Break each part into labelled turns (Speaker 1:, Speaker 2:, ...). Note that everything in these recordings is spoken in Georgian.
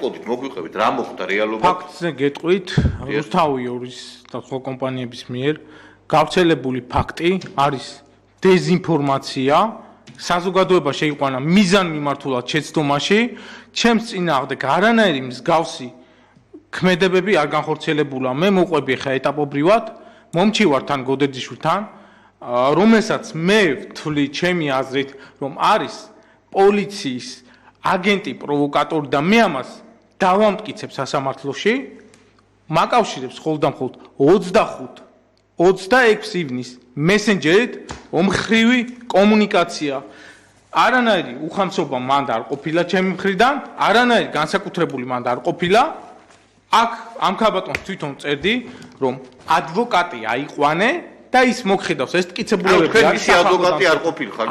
Speaker 1: ვიტყოდით, მოგვიყევით, რა მოხდა რეალობა?
Speaker 2: ფაქტზე გეტყვით, რუსთავიორის და სხვა კომპანიების მიერ გავრცელებული ფაქტი არის დეზინფორმაცია. საზოგადოება შეიყვანა მიზანმიმართულად შეცდომაში, ჩემს წინააღმდეგ არანაირი მსგავსი ქმედებები არ განხორციელებულა. მე მოყვები ხა ეტაპობრივად, მომჩივარ თან გოდეძიშვილთან, რომელსაც მე ვთვლი ჩემი აზრით, რომ არის პოლიციის აგენტი, პროვოკატორი და მე ამას დავამტკიცებ სასამართლოში, მაკავშირებს ხოლმე 25-26 ივნის მესენჯერით ომხრივი კომუნიკაცია. არანაირი უხამსობა მანდ არ ყოფილა ჩემი მხრიდან, არანაირი განსაკუთრებული მანდ არ ყოფილა. აქ ამ ქალბატონს თვითონ წერდი, რომ ადვოკატი აიყვანე და ის მოგხედავს ეს მტკიცებულებები
Speaker 1: არის ადვოკატი არ ყოფილხარ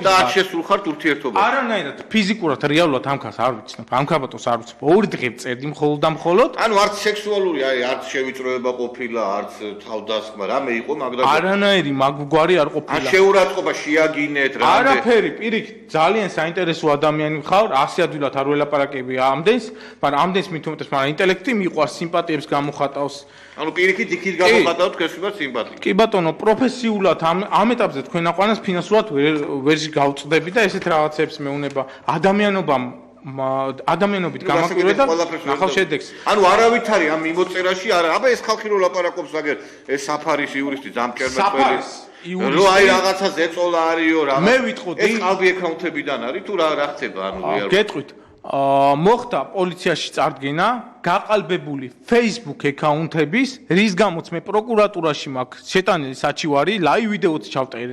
Speaker 1: და არ შესულხართ ურთიერთობაში.
Speaker 2: არანაირად ფიზიკურად რეალურად ამ ქალს არ ვიცნობ, ამ ქალბატონს არ ვიცნობ. ორი დღე წერდი მხოლოდ და მხოლოდ.
Speaker 1: ანუ არც სექსუალური, არც შევიწროება ყოფილა, არც თავდასხმა, რამე იყო მაგდაგ.
Speaker 2: არანაირი მაგგვარი არ ყოფილა.
Speaker 1: შეურაცხყოფა შეაგინეთ რა.
Speaker 2: არაფერი, პირიქით, ძალიან საინტერესო ადამიანი ვხარ, ასე ადვილად არ ველაპარაკები ამდენს, მაგრამ ამდენს მით უმეტეს, მაგრამ ინტელექტი მიყვარს, სიმპათიებს გამოხატავს.
Speaker 1: ანუ პირიქით იქით გამოხატავთ ქესვიბად სიმპათიას.
Speaker 2: კი ბატონო, პროფესიულად ამ ეტაპზე თქვენ აყვანას ფინანსურად ვერ გავწდები და ესეთ რაღაცებს მეუნება ადამიანობით გამაკვირვე და ნახავ შედეგს.
Speaker 1: ანუ არავითარი ამ მიმოწერაში არა, აბა ეს ხალხი რო ლაპარაკობს აგერ ეს საფარის იურისტი ძამკერმეწველი. რო აი რაღაცა ზეწოლა არისო რა.
Speaker 2: მე ვიტყოდი
Speaker 1: ეს ყალბი აკაუნტებიდან არის თუ რა ხდება ანუ რეალურად.
Speaker 2: გეტყვით. მოხდა პოლიციაში წარდგენა გაყალბებული Facebook აკაუნტების, რის გამოც მე პროკურატურაში მაქვს შეტანილი საჩივარი, ლაივ ვიდეოც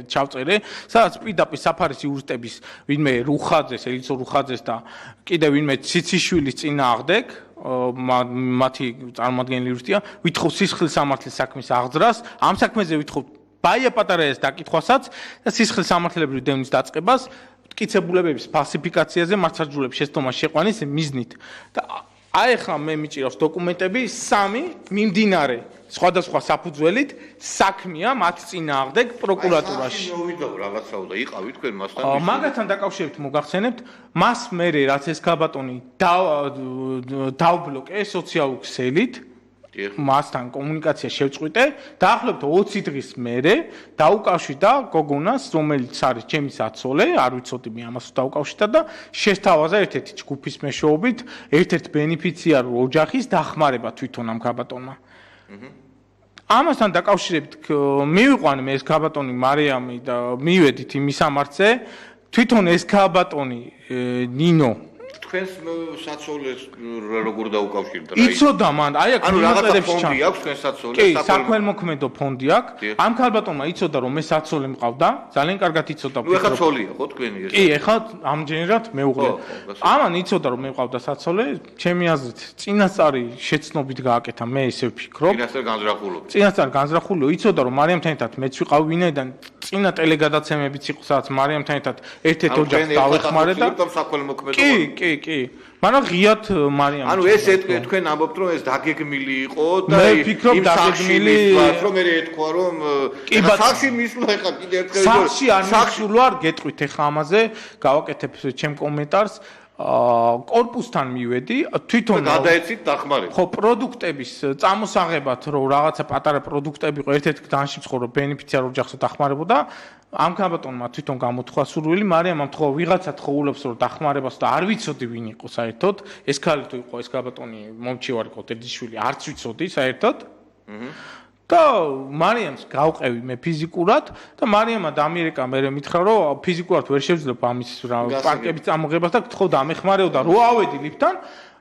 Speaker 2: ჩავწერე, სადაც პირდაპირ საფარის იურისტების ვინმე რუხაძეს, ელიცო რუხაძეს და კიდევ ვინმე ციციშვილის წინააღმდეგ მათი წარმომადგენელი იურისტია, ვითხოვ სისხლის სამართლის საქმის აღძრას, ამ საქმეზე ვითხოვ ბაია პატარაეს დაკითხვასაც და სისხლის სამართლებრივი დევნის დაწყებას. მტკიცებულებების ფალსიფიკაციაზე მართლმსაჯულების შეცდომაში შეყვანის მიზნით და აი ახლა მე მიჭირავს დოკუმენტები 3 მიმდინარე სხვადასხვა საფუძველით საქმეა მათ წინააღმდეგ პროკურატურაში.
Speaker 1: მოვიდა რაღაცაო და იყავი თქვენ მასთან.
Speaker 2: მაგათთან დაკავშირებით მოგახსენებთ, მას მერე რაც ეს ქალბატონი დავბლოკე სოციალურ ქსელით. მასთან კომუნიკაცია შევწყვიტე, დაახლოებით 20 დღის მერე დაუკავშირდა გოგონას, რომელიც არის ჩემი საცოლე, არ ვიცოდი მე ამას დაუკავშირდა და შესთავაზა ერთ-ერთი ჯგუფის მეშვეობით, ერთ-ერთ ბენეფიციარ ოჯახის დახმარება თვითონ ამ ქალბატონმა. ამასთან დაკავშირებით მივიყვანე მე ეს ქალბატონი მარიამი და მივედით იმ სამართზე, თვითონ ეს ქალბატონი ნინო
Speaker 1: თქვენს საცოლეს როგორ დაუკავშირდა რა?
Speaker 2: იცოდა მან, აი აქ
Speaker 1: მიმოწერებში ფონდი აქვს თქვენ საცოლეს?
Speaker 2: კი, საქველმოქმედო ფონდი აქვს. ამ ქალბატონმა იცოდა რომ მე საცოლე მყავდა, ძალიან კარგად იცოდა.
Speaker 1: ნუ ეხლა ცოლია ხო თქვენი ეს?
Speaker 2: კი, ეხლა ამჯერად მეუღლე. ამან იცოდა რომ მე მყავდა საცოლე, ჩემი აზრით, წინასწარი შეცნობით გააკეთა, მე ესე ვფიქრობ.
Speaker 1: წინასწარ განზრახულობ.
Speaker 2: წინასწარ განზრახულიო, იცოდა რომ მარიამთან ერთად მეც ვიყავ ვინაიდან წინა ტელეგადაცემებიც იყო, სადაც მარიამთან ერთად ერთ-ერთ ოჯახს დავეხმარე და
Speaker 1: საქველმოქმედო
Speaker 2: კი. მაგრამ ღიად მარიამ.
Speaker 1: ანუ ეს თქვენ ამბობთ რომ ეს დაგეგმილი იყო და
Speaker 2: მე ვფიქრობ დაგეგმილი
Speaker 1: რომ მე ეთქვა რომ სახში მისვლა ეხა კიდე ერთხელ
Speaker 2: სახში არ მისვლარ, გეტყვით ეხა ამაზე, გავაკეთებ ჩემ კომენტარს. კორპუსთან მივედი, თვითონ
Speaker 1: გადაეცით დახმარება.
Speaker 2: ხო, პროდუქტების წამოსაღებად, რომ რაღაცა პატარა პროდუქტები იყო, ერთ-ერთ განში მცხოვრებ ბენეფიციარ ოჯახს დახმარებოდა. ამ ქალბატონმა თვითონ გამოთქვა სურვილი, მარიამამ თქვა ვიღაცა თხოვულობს რომ დახმარებას და არ ვიცოდი ვინ იყო საერთოდ. ეს ქალი თუ იყო ეს ქალბატონი მომჩივარი იყო დედიშვილი, არც ვიცოდი საერთოდ. და მარიამს გავყევი მე ფიზიკურად და მარიამა და ამერიკა მე მითხრა რომ ფიზიკურად ვერ შევძლებ ამის პარკების წამოღებას და გთხოვ დამეხმარეო და რო ავედი ლიფტთან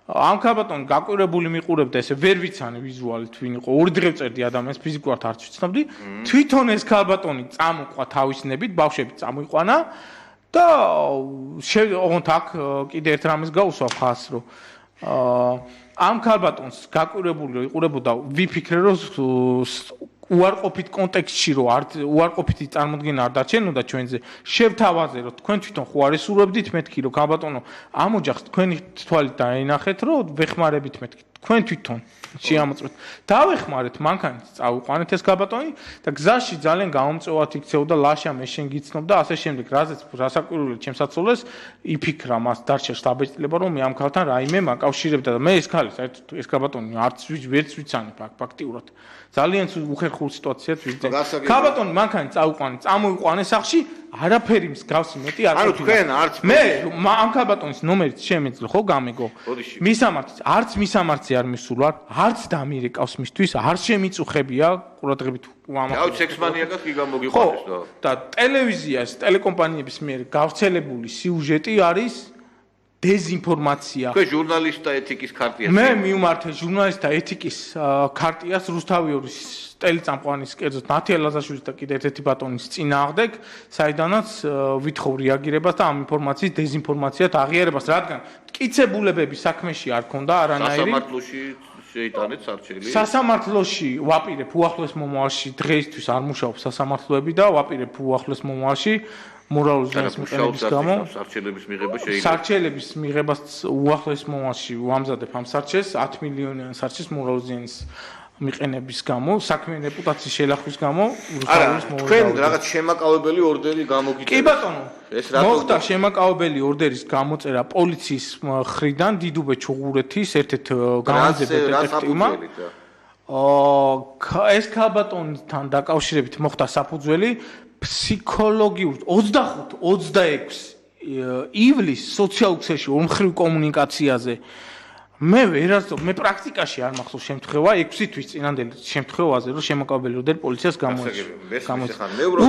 Speaker 2: ამ ქალბატონი გაკვირებული მიყურებდა ესე ვერ ვიცანი ვიზუალით ვინ იყო ორი დღე წერდი ადამიანს ფიზიკურად არც ვიცნობდი თვითონ ეს ქალბატონი წამოყვა თავისნებით ბავშვები წამოიყვანა და ოღონდ აქ კიდე ერთ რამეს გაუსვა ხას რომ ამ ქალბატონს გაკვირებული რომ იყურებოდა ვიფიქრე რომ უარყოფით კონტექსტში რომ უარყოფითი წარმოდგენა არ დარჩენოდა ჩვენზე შევთავაზე რომ თქვენ თვითონ ხო არ ესურვებდით მეთქი რომ ქალბატონო ამ ოჯახს თქვენი თვალით დაენახეთ რომ ვეხმარებით მეთქი თქვენ თვითონ შეამოწმეთ. დავეხმარეთ მანქანით წავიყვანეთ ეს გაბატონი და გზაში ძალიან გაუმწვევად იქცეოდა ლაშა მე შენ გიცნობ და ასე შემდეგ, რასაკვირველია ჩემსაცოლეს იფიქრა მას დარჩა შტაბ-ეჭდილება რომ მე ამ ქალთან რაიმე მაკავშირებდა და მე ეს ქალი საერთოდ ეს გაბატონი არც ვერც ვიცანებ ფაქტიურად. ძალიან უხერხულ სიტუაციად ვიზრდე. გაბატონი მანქანით წავიყვანეთ, წამოიყვანე სახში არაფერი მსგავსი მეტი არ
Speaker 1: ანუ თქვენ არც
Speaker 2: მე ამ ქალბატონის ნომერით შემეძლო ხო გამეგო მისამართი არც მისამართი არ მისულვარ არც დამირეკავს მისთვის არ შემიწუხებია ყურადღებით
Speaker 1: ამაყ სექსმანიაკად კი გამოგიყვანეს
Speaker 2: და ტელევიზიას ტელეკომპანიების მიერ გავრცელებული სიუჟეტი არის დეზინფორმაცია.
Speaker 1: თქვენ ჟურნალისტთა ეთიკის ქარტიას
Speaker 2: მე მივმართე ჟურნალისტთა ეთიკის ქარტიას რუსთავიორის ტელეწამყვანის კერძოდ ნათია ლაზაშვილის და კიდე ერთ-ერთი ბატონის წინააღმდეგ, საიდანაც ვითხოვ რეაგირებას და ამ ინფორმაციის დეზინფორმაციად აღიარებას, რადგან მტკიცებულებები საქმეში არ ქონდა არანაირი.
Speaker 1: სასამართლოში შეიტანეთ სარჩელი.
Speaker 2: სასამართლოში ვაპირებ უახლოეს მომავალში დღეისთვის არ მუშაობს სასამართლოები და ვაპირებ უახლოეს მომავალში მორალური ზიანის მიყენების გამო
Speaker 1: სარჩელების მიღება შეიძლება.
Speaker 2: სარჩელების მიღებას უახლოეს მომავალში ვამზადებ ამ სარჩელს 10 მილიონიან სარჩელს მორალური ზიანის მიყენების გამო, საქმე რეპუტაციის შელახვის გამო,
Speaker 1: რუსთავის მოვიდა. თქვენ რაღაც შემაკავებელი ორდერი გამოგიწერეთ.
Speaker 2: კი ბატონო.
Speaker 1: ეს რატო
Speaker 2: მოხდა შემაკავებელი ორდერის გამოწერა პოლიციის მხრიდან დიდუბე ჩუღურეთის ერთ-ერთ განაძებელ დეტექტივმა. ეს ქალბატონთან დაკავშირებით მოხდა საფუძველი ფსიქოლოგიურ 25-26 ივლისს სოციალურ ქსელში ორმხრივ კომუნიკაციაზე მე ვერასდროს მე პრაქტიკაში არ მახსოვს შემთხვევა 6 თვის წინანდელ შემთხვევაზე რომ შემოკავებელი ორდერი პოლიციას გამოიცა.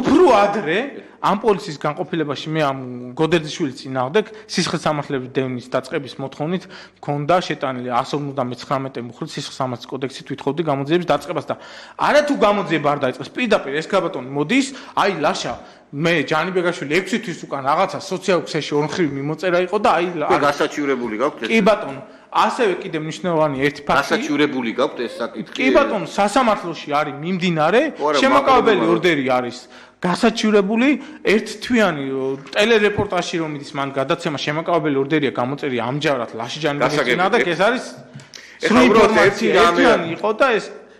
Speaker 2: უფრო ადრე ამ პოლიციის განყოფილებაში მე ამ გოდერძიშვილის წინააღმდეგ სისხლის სამართლების დევნის დაწყების მოთხოვნით მქონდა შეტანილი 159 მუხლით სისხლის სამართლის კოდექსით ვითხოვდი გამოძიების დაწყებას და არათუ გამოძიება არ დაიწყეს პირდაპირ ეს ქალბატონი მოდის აი ლაშა მე ჯანიბეგაშვილი 6 თვის უკან რაღაცა სოციალურ ქსელში ორმხრივ მიმოწერა იყო და აი
Speaker 1: გასაჩივრებული გაქვთ ეს?
Speaker 2: კი ბატონო ასევე კიდე მნიშვნელოვანი ერთი ფაქტი
Speaker 1: გასაჩივრებული გაქვთ ეს საკითხი?
Speaker 2: კი ბატონო სასამართლოში არის მიმდინარე შემოკავებელი ორდერი არის გასაჩივრებული ერთ-თვიანი ტელერეპორტაჟში რომ მიდის მან გადაცემა შემოკავებელი ორდერია გამოწერია ამჯერად ლაში ჯანიბეგის წინააღმდეგ ეს არის ერთიანი იყო და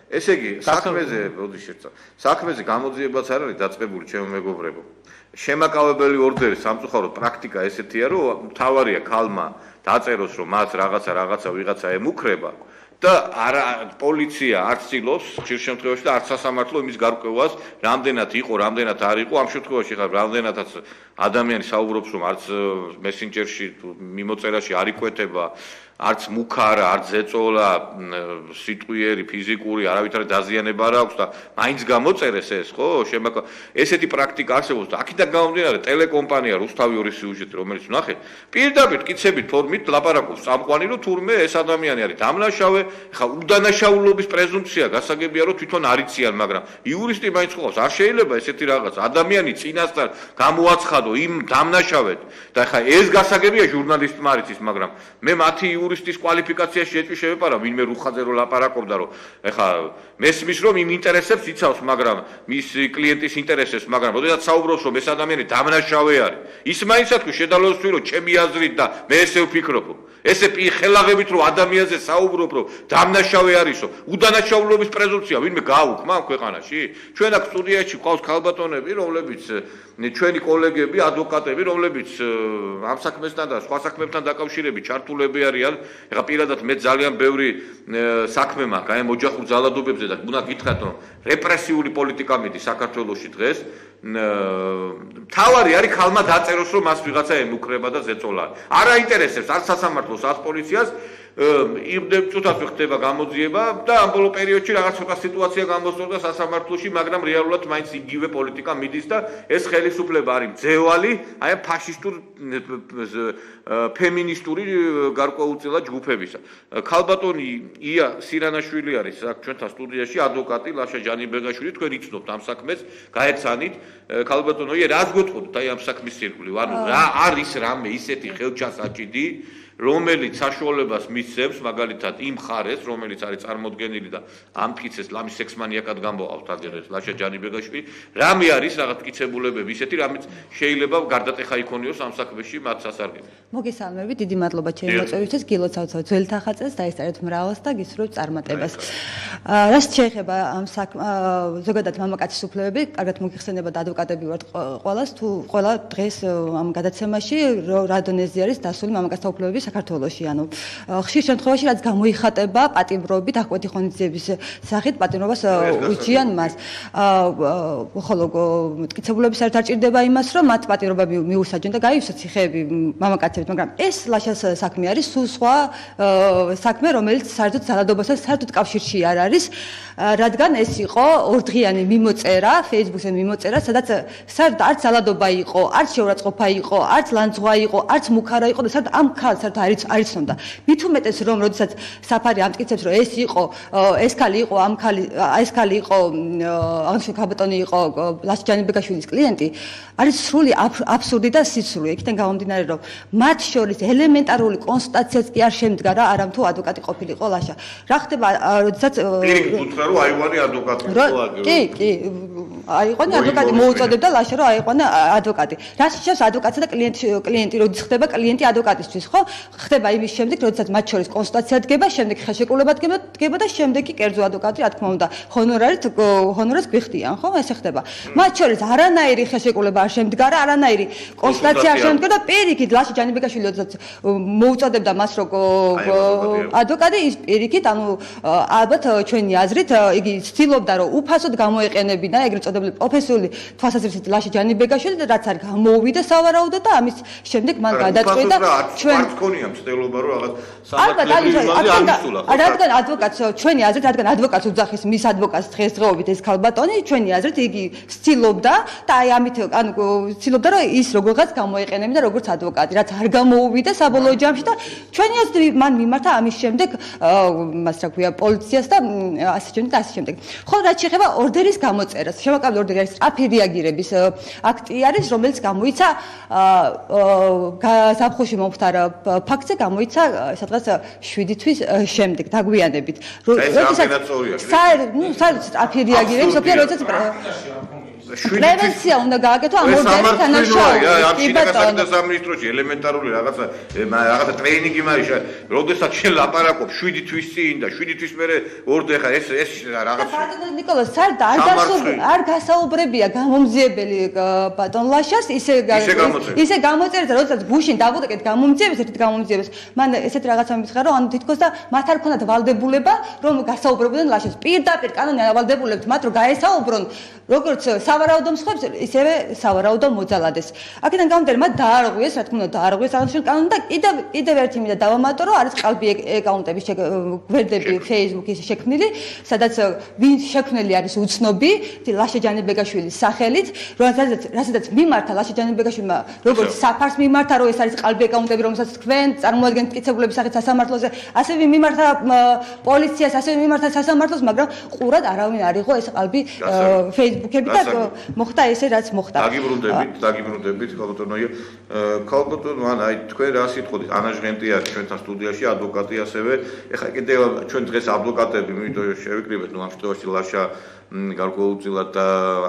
Speaker 1: ესე იგი საქმეზე როდი შეცა საქმეზე გამოძიებაც არ არის დაწყებული ჩემო მეგობრებო შემაკავებელი ორდერი სამწუხაროდ პრაქტიკა ესეთია რომ თავარია ქალმა დაწეროს რომ მას რაღაცა ვიღაცა ემუქრება და არა პოლიცია არ ცდილობს ხშირ შემთხვევაში და არც სასამართლო იმის გარკვევას რამდენად იყო რამდენად არ იყო ამ შემთხვევაში ხარ რამდენადაც ადამიანი საუბრობს რომ არც მესენჯერში მიმოწერაში არ იკვეთება არც მუქა არა, არც ზეწოლა, სიტყვიერი, ფიზიკური, არავითარი დაზიანება არ აქვს და მაინც გამოწერეს ეს, ხო? ესეთი პრაქტიკა არსებობს და აქედან გამომდინარე ტელეკომპანია რუსთავი სიუჟეტი, რომელიც ვნახე, პირდაპირ მტკიცებით ფორმით ლაპარაკობს წამყვანი, რომ თურმე ეს ადამიანი არის დამნაშავე, ხა უდანაშაულობის პრეზუმპცია გასაგებია, რომ თვითონ არ იციან, მაგრამ იურისტი მაინც ყავს, არ შეიძლება ესეთი რაღაც ადამიანი წინასწარ გამოაცხადო იმ დამნაშავედ და ხა ეს გასაგებია ჟურნალისტმა არ იცის, მაგრამ მე მათი იურისტის კვალიფიკაციაში ეჭვი შევეპარა, ვინმე რუხაძე რო ლაპარაკობდა, რომ ეხა მესმის რომ იმ ინტერესებს იცავს, მაგრამ მის კლიენტის ინტერესებს, მაგრამ როდესაც საუბრობს რომ ეს ადამიანი დამნაშავე არის, ის მაინც ათქვი შედარებით რომ ჩემი აზრით და მე ესე ვფიქრობ, ესე ხელაღებით რომ ადამიანზე საუბრობ, რომ დამნაშავე არისო, უდანაშაულობის პრეზუმპცია ვინმე გააუქმა ამ ქვეყანაში? ჩვენ აქ სტუდიაში ყავს ქალბატონები, რომლებიც ჩვენი კოლეგები, ადვოკატები, რომლებიც ამ საქმესთან და სხვა საქმებთან დაკავშირებით ჩართულები არიან. ეხლა პირადად მე ძალიან ბევრი საქმე მაქვს აი ოჯახურ ძალადობებზე და უნდა გითხრათ რომ რეპრესიული პოლიტიკა მიდის საქართველოში დღეს თავარი არის ქალმა დაწეროს რომ მას ვიღაცა ემუქრება და ზეწოლა არ აინტერესებს არც სასამართლოს არც პოლიციას იმდენწუთად ხდება გამოძიება და ამ ბოლო პერიოდში რაღაც ცოტა სიტუაცია გამოსწორდა სასამართლოში, მაგრამ რეალურად მაინც იგივე პოლიტიკა მიდის და ეს ხელისუფლება არის მძევალი, აი ფაშისტურ ფემინისტური გარკვეულწილად ჯგუფებისა. ქალბატონი ია სირანაშვილი არის აქ ჩვენთან სტუდიაში, ადვოკატი ლაშა ჯანიბეგაშვილი, თქვენ იცნობთ ამ საქმეს, გაეცანით. ქალბატონო ია რას გეტყოდით აი ამ საქმის ირგვლივ? ანუ რა არის რამე ისეთი ხელჩასაჭიდი რომელიც საშუალებას მისცემს მაგალითად იმ ხარეს, რომელიც არის წარმოდგენილი და ამ მტკიცეს ლამის სექსმანიაკად გამოვყავთ აგერეს ლაშა ჯანიბეგაშვილი, რამე არის რაღაც მტკიცებულებები ისეთი, რამაც შეიძლება გარდატეხა იქონიოს ამ საქმეში მათ სასარგებლოდ.
Speaker 3: მოგესალმები, დიდი მადლობა ჩემი მოწვევისთვის, გილოცავთ ძველთახაწეს, დაესწრეთ მრავლს და გისურვებთ წარმატებას. რაც შეეხება ამ ზოგადად მამაკაცის უფლებები, კარგად მოგიხსენება და ადვოკატები ვართ ყველას, თუ ყველა დღეს ამ გადაცემაში რა დონეზე არის დასული მამაკაცთა უფლებები საქართველოში, ანუ ხშირ შემთხვევაში რაც გამოიხატება პატიმრობით აღკვეთი ღონისძიების სახით პატიმრობას უჩიან მას. ხოლო მტკიცებულების არ დაჭირდება იმას, რომ მათ პატიმრობა მიუსაჯონ და გაივსოთ ციხეები მამაკაცებით, მაგრამ ეს ლაშას საქმე არის სულ სხვა საქმე, რომელიც საერთოდ ძალადობასთან საერთოდ კავშირში არ არის, რადგან ეს იყო ორდღიანი მიმოწერა, Facebook-ზე მიმოწერა, სადაც საერთოდ არც ძალადობა იყო, არც შეურაცხყოფა იყო, არც ლანძღვა იყო, არც მუქარა იყო და საერთოდ ამ ქალს საერთოდ არ იცნობდა. მით უმეტეს რომ როდესაც საფარი ამტკიცებს რომ ეს ქალი იყო ეს ქალი იყო აღნიშნული ქალბატონი იყო ლაშა ჯანიბეგაშვილის კლიენტი, არის სრული აბსურდი და სიცრუე. იქიდან გამომდინარე რომ მათ შორის ელემენტარული კონსულტაციაც კი არ შემდგა რა, არამთუ ადვოკატი ყოფილიყო ლაშა. რა ხდება როდესაც
Speaker 1: უთხრა რომ აიყვანი ადვოკატი იყო
Speaker 3: კი, აიყვანი ადვოკატი მოუწოდებდა ლაშა რომ აიყვანა ადვოკატი. რაც შეშავს ადვოკატსა და კლიენტი როდის ხდება კლიენტი ადვოკატისთვის, ხო? ხდება იმის შემდეგ, როდესაც მათ შორის კონსულტაცია დგება, შემდეგ ხელშეკრულება დგება და შემდეგ კი კერძო ადვოკატი, რა თქმა უნდა, ჰონორარს გვიხდიან, ხო? ესე ხდება. მათ შორის არანაირი ხელშეკრულება არ შემდგარა, არანაირი კონსულტაცია არ შემდგარა და პირიქით ლაშა ჯანიბეგაშვილი როდესაც მოუწოდებდა მას რომ ადვოკატი, ის პირიქით, ანუ ალბათ ჩვენი აზრით იგი ცდილობდა რომ უფასოდ გამოეყენებინა ეგრეთ წოდებული პროფესიული თვალსაზრისით ლაშა ჯანიბეგაშვილი და რაც არ გამოუვიდა სავარაუდოდ და ამის შემდეგ მან გადაწყვიტა
Speaker 1: ჩვენ გქონია მცდელობა რომ რაღაც
Speaker 3: რადგან ადვოკატს ჩვენი აზრით რადგან ადვოკატს უძახის მის ადვოკატს დღესდღეობით ეს ქალბატონი ჩვენი აზრით იგი ცდილობდა და აი ამით ანუ ცდილობდა რომ ის როგორღაც გამოეყენებინა როგორც ადვოკატი რაც არ გამოუვიდა საბოლოო ჯამში და ჩვენი აზრით მან მიმართა ამის შემდეგ მას რა ქვია პოლიციას და ასე შემდეგ. ხო რაც შეეხება ორდერის გამოწერას შემაკავებული ორდერი არის სწრაფი რეაგირების აქტი არის რომელიც გამოიცა ზაფხულში მომხდარ ფაქტზე გამოიცა სადღაც 7 თვის შემდეგ დაგვიანებით.
Speaker 1: როდესაც
Speaker 3: სწრაფი რეაგირების ოფია როდესაც პრევენცია უნდა გააკეთო ამ ორდერის თანაშაულობით.
Speaker 1: კი ბატონო, სამინისტროში ელემენტარული რაღაცა ტრეინინგი მაიშა, როდესაც შენ ლაპარაკობ 7 თვის წინ და 7 თვის მერე ორდერი ხა ეს რაღაც
Speaker 3: ბატონო ნიკოლოზ, არ გასაუბრებია გამომძიებელი ბატონ ლაშას ისე გამოწერეთ, როდესაც გუშინ დავუდეკეთ გამომძიებას, ერთ გამომძიებას. მან ესეთ რაღაცა მითხრა, რომ ანუ თითქოს და მათ არ ქონდათ ვალდებულება, რომ გასაუბრებოდნენ ლაშას. პირდაპირ კანონი ავალდებულებთ მათ, რომ გაესაუბრონ როგორც სავარაუდო მსხვერპლს, ისევე სავარაუდო მოძალადეს. აქედან გამომდინარე, მათ დაარღვიეს, რა თქმა უნდა, დაარღვიეს აღნიშნული კანონი და კიდევ ერთი მინდა დავამატო, რომ არის ყალბი აკაუნტების გვერდები Facebook-ის შექმნილი, სადაც ვინ შექმნელი არის უცნობი, ლაშა ჯანიბეგაშვილის სახელით, რასაც მიმართა ლაშა ჯანიბეგაშვილმა, როგორც საფარს მიმართა, რომ ეს არის ყალბი აკაუნტები, რომელსაც თქვენ წარმოადგენთ მტკიცებულების სახით სასამართლოზე, ასევე მიმართა პოლიციას, ასევე მიმართა სასამართლოს, მაგრამ ყურად არავინ არ იყო ეს ყალბი Facebook-ები და მოხდა ესე რაც მოხდა.
Speaker 1: დაგიბრუნდებით ქალბატონოია. ქალბატონო, აი თქვენ რა სიტყვით ანაჟღენტი არის ჩვენთან სტუდიაში, ადვოკატი ასევე. ეხლა კიდევ ჩვენ დღეს ადვოკატები, იმიტომ შევიკრიბეთ, ამ შემთხვევაში ლაშა გარკვეულწილად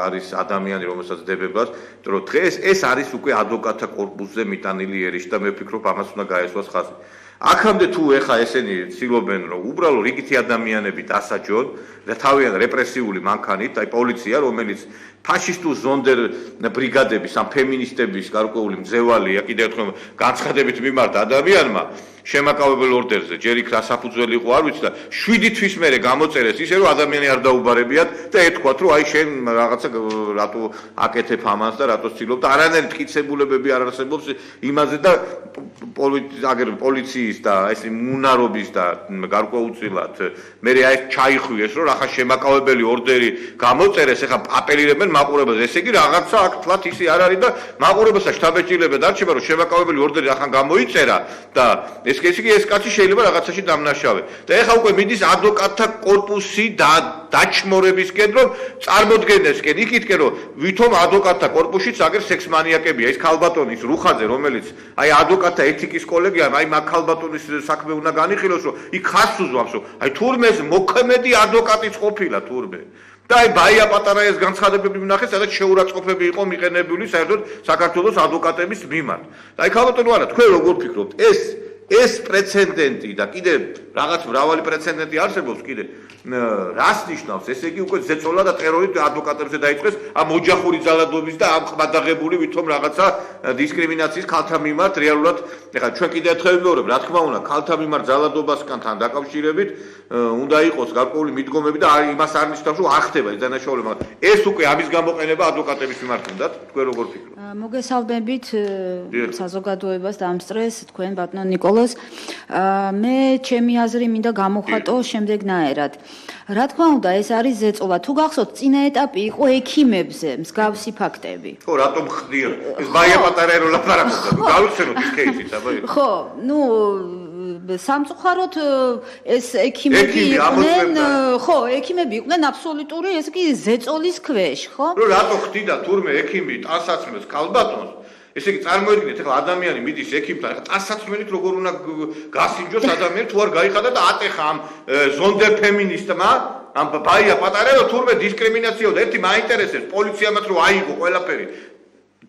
Speaker 1: არის ადამიანი, რომელსაც დებებათ, იმიტომ რომ დღეს ეს არის უკვე ადვოკატთა კორპუსზე მიტანილი ერიში და მე ვფიქრობ, ამას უნდა გაესვას ხაზი. აქამდე თუ ეხა ესენი ცდილობენ რომ უბრალოდ რიგითი ადამიანები დასაჯონ და თავიანთ რეპრესიული მანქანით, აი პოლიცია, რომელიც ფაშისტულ ზონდერ ბრიგადების, ამ ფემინისტების გარკვეული მძევალია, კიდევ ერთხელ განცხადებით მიმართა ადამიანმა შემაკავებელ ორდერზე, ჯერ იქ რა საფუძველი იყო არ ვიცი და 7 თვის მერე გამოწერეს ისე რომ ადამიანი არ დაუბარებიათ და ეთქვათ რომ აი შენ რაღაცა რატო აკეთებ ამას და რატო ცდილობ და არანაირი მტკიცებულებები არ არსებობს იმაზე და პოლიციის და ესე მუნარობის და გარკვეულწილად მე აი ჩაიხვიეს რომ რაღაცა შემაკავებელი ორდერი გამოწერეს ეხა აპელირებენ მაყურებელს ესე იგი რაღაცა აქ თვათ ისე არ არის და მაყურებელსაც შთაბეჭდილება დარჩება რომ შემაკავებელი ორდერი ახან გამოიწერა და ეს ეს კაცი შეიძლება რაღაცაში დამნაშავე. და ეხლა უკვე მიდის ადვოკატთა კორპუსი დაჩმორებისკენ, რომ წარმოდგენესკენ, იქითკენ, რომ ვითომ ადვოკატთა კორპუსშიც აგერ სექსმანიაკებია, ეს ქალბატონის რუხაძე, რომელიც აი ადვოკატთა ეთიკის კოლეგია, აი მაგ ქალბატონის საქმე უნდა განიხილოს, რომ იქ ხაზს უზვამს, რომ აი თურმე ეს მოქმედი ადვოკატიც ყოფილა თურმე. და აი ბაია პატარაიას განცხადებები ვნახეთ, სადაც შეურაცხყოფები იყო მიყენებული საერთოდ საქართველოს ადვოკატების მიმართ. და აი ქალბატონო არა, თქვენ როგორ ფიქრობთ, ეს პრეცედენტი და კიდე რაღაც მრავალი პრეცედენტი არსებობს კიდე რას ნიშნავს? ესე იგი უკვე ზეწოლა და ტერორი ადვოკატებზე დაიწყეს ამ ოჯახური ძალადობის და ამ ყმადაღებული ვითომ რაღაცა დისკრიმინაციის ქალთა მიმართ რეალურად. ეხლა ჩვენ კიდე ერთხელ ვიმეორებ, რა თქმა უნდა, ქალთა მიმართ ძალადობასთან დაკავშირებით უნდა იყოს გარკვეული მიდგომები და იმას არ ნიშნავს, რომ არ ხდება ეს დანაშაულება, მაგრამ ეს უკვე ამის გამოყენება ადვოკატების მიმართ უნდათ, თქვენ როგორ ფიქრობთ?
Speaker 4: მოგესალმებით საზოგადოებას დამსწრეს თქვენ ბატონო ნიკოლოზ. მე ჩემი აზრი მინდა გამოვხატო შემდეგნაირად. რა თქმა უნდა, ეს არის ზეწოლა. თუ გახსოვთ, წინა ეტაპი იყო ექიმებზე მსგავსი ფაქტები.
Speaker 1: ხო, რატომ ხდიან? ეს ბაია პატარაი რო ლაპარაკობდა, გავიხსენოთ ის кейსიც, აბა.
Speaker 4: ხო, ნუ სამწუხაროდ ეს ექიმები იყვნენ, ხო, ექიმები იყვნენ აბსოლუტური, ესე იგი ზეწოლის ქვეშ, ხო?
Speaker 1: რო რატო ხდიდა თურმე ექიმი ტანსაცმელს ქალბატონს? ესე იგი წარმოიდგინეთ, ეხლა ადამიანი მიდის ექიმთან, ეხლა ტანსაცმელით როგორ უნდა გასინჯოს ადამიანი თუ არ გაიხადა და ატეხა ამ ზონდერ ფემინისტმა, ამ ბაია პატარაო თურმე დისკრიმინაციო და ერთი მაინტერესებს პოლიციამაც რო აიღო ყველაფერი.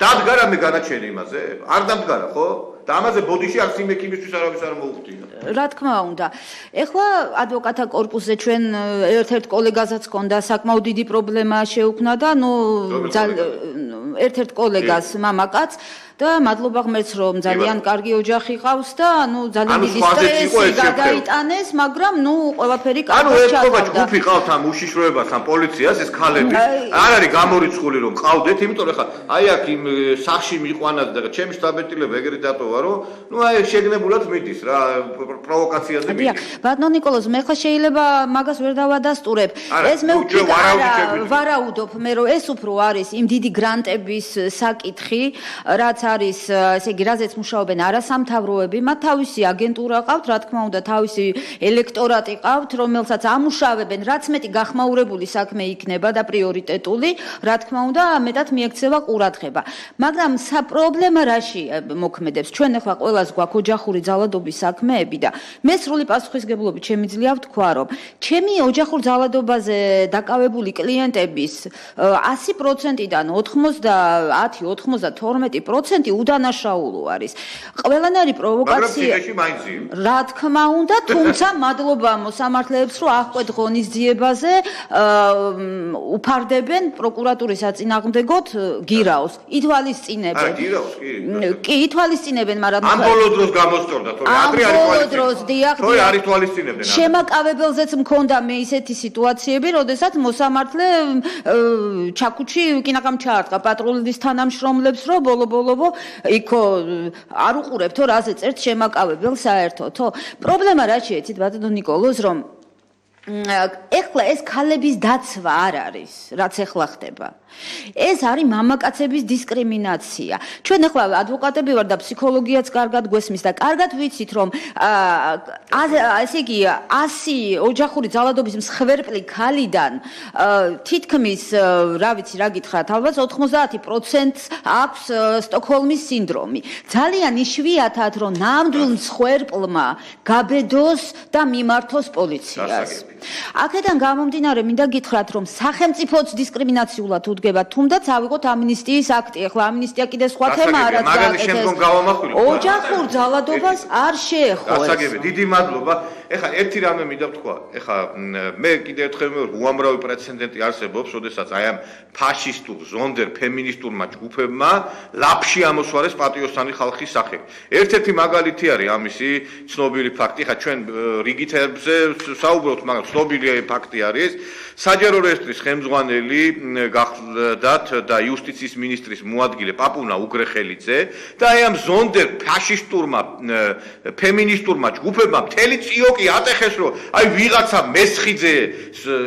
Speaker 1: დადგარა მე განაჩენი იმაზე? არ დამდგარა, ხო? და ამაზე ბოდიში არც იმ ექიმისთვის არავის არ მოუხდია.
Speaker 4: რა თქმა უნდა. ეხლა ადვოკატთა კორპუსზე ჩვენ ერთ-ერთ კოლეგასაც ჰქონდა საკმაოდ დიდი პრობლემა შეუქმნა და ერთ-ერთ კოლეგას მამაკაც და მადლობა ღმერთს რომ ძალიან კარგი ოჯახი ყავს და ძალიან დიდი სტრესი გადაიტანეს, მაგრამ ყველაფერი კარგად ჩატარდა.
Speaker 1: ჯგუფი ყავთ ამ უშიშროებას ამ პოლიციას ეს ქალები არ არის გამორიცხული რომ ყავდეთ, იმიტომ რომ ხა აი აქ იმ სახში მიყვანათ და ჩემი შტაბ-ეტილება ეგრე დატოვა რომ აი შეგნებულად მიდის რა პროვოკაციაზე მიდის.
Speaker 4: ბატონო ნიკოლოზ, მე ხა შეიძლება მაგას ვერ დავადასტურებ. ეს მე ვარაუდობ მე რომ ეს უფრო არის იმ დიდი გრანტების საკითხი, რაც არის ესე იგი რაზეც მუშაობენ არასამთავროები, მათ თავისი აგენტურა ყავთ, რა თქმა უნდა, თავისი ელექტორატი ყავთ, რომელსაც ამუშავებენ, რაც მეტი გახმაურებული საქმე იქნება და პრიორიტეტული, რა თქმა უნდა, მეტად მიექცევა ყურადღება. მაგრამ პრობლემა რაში მოქმედებს? ჩვენ ახლა ყველას გვაქვს ოჯახური ძალადობის საქმეები და მე სრული პასუხისგებლობით შემიძლია ვთქვა, რომ ჩემი ოჯახურ ძალადობაზე დაკავებული კლიენტების 100%-დან 90-92% უდანაშაულო არის. ყველანაირი პროვოკაცია. რა თქმა უნდა, თუმცა მადლობა მოსამართლეებს, რომ აღკვეთ ღონისძიებაზე უფარდებენ პროკურატურის აწინააღმდეგოდ გირაოს. ითვალისწინებენ. კი, ითვალისწინებენ, მაგრამ
Speaker 1: ამ ბოლო დროს გამოსწორდა, თორე ადრე არის
Speaker 4: თვალისწინებენ.
Speaker 1: თორე არის თვალისწინებენ.
Speaker 4: შემაკავებელზეც მქონდა მე ისეთი სიტუაციები, როდესაც მოსამართლე ჩაქუჩი კინაკამ ჩაარტყა პატრულის თანამშრომლებს, რომ ბოლო-ბოლო იქო არ უყურებთო რაზე წერთ შემაკავებელ საერთოდო. პრობლემა რა შეეცით ბატონო ნიკოლოზ, რომ ეხლა ეს ქალების დაცვა არ არის, რაც ეხლა ხდება. ეს არის მამაკაცების დისკრიმინაცია. ჩვენ ახლა ადვოკატები ვარ და ფსიქოლოგიაც კარგად გვესმის და კარგად ვიცით რომ ესე იგი 100 ოჯახური ძალადობის მსხვერპლი ქალიდან თითქმის რა ვიცი რა გითხრათ ალბათ 90%-ს აქვს სტოკჰოლმის სინდრომი. ძალიან იშვიათად რომ ნამდვილ მსხვერპლმა გაბედოს და მიმართოს პოლიციას. აქედან გამომდინარე მინდა გითხრათ რომ სახელმწიფოც დისკრიმინაციულად უდგება, თუნდაც ავიღოთ ამნისტიის აქტი. ახლა ამნისტია კიდე სხვა თემაა, რაც ოჯახურ ძალადობას არ შეეხო.
Speaker 1: გასაგები, დიდი მადლობა. ეხლა ერთი რამე მინდა ვთქვა. ეხლა მე კიდე ერთხელ უამრავი პრეცედენტი არსებობს, როდესაც აი ამ ფაშისტურ, ზონდერ, ფემინისტურმა ჯგუფებმა ლაფში ამოსვარეს პატიოსანი ხალხის სახელი. ერთ-ერთი მაგალითი არის ამისი ცნობილი ფაქტი. ეხლა ჩვენ რიგითებზე საუბრობთ, მაგრამ ცნობილი ფაქტი არის საჯარო რეესტრის ხელმძღვანელი გახდათ და იუსტიციის მინისტრის მოადგილე პაპუნა უგრეხელიძე და აი ამ ზონდერ ფაშისტურმა ფემინისტურმა ჯგუფებმა მთელი წიოქ კი ატეხეს რომ აი ვიღაცა მესხიძე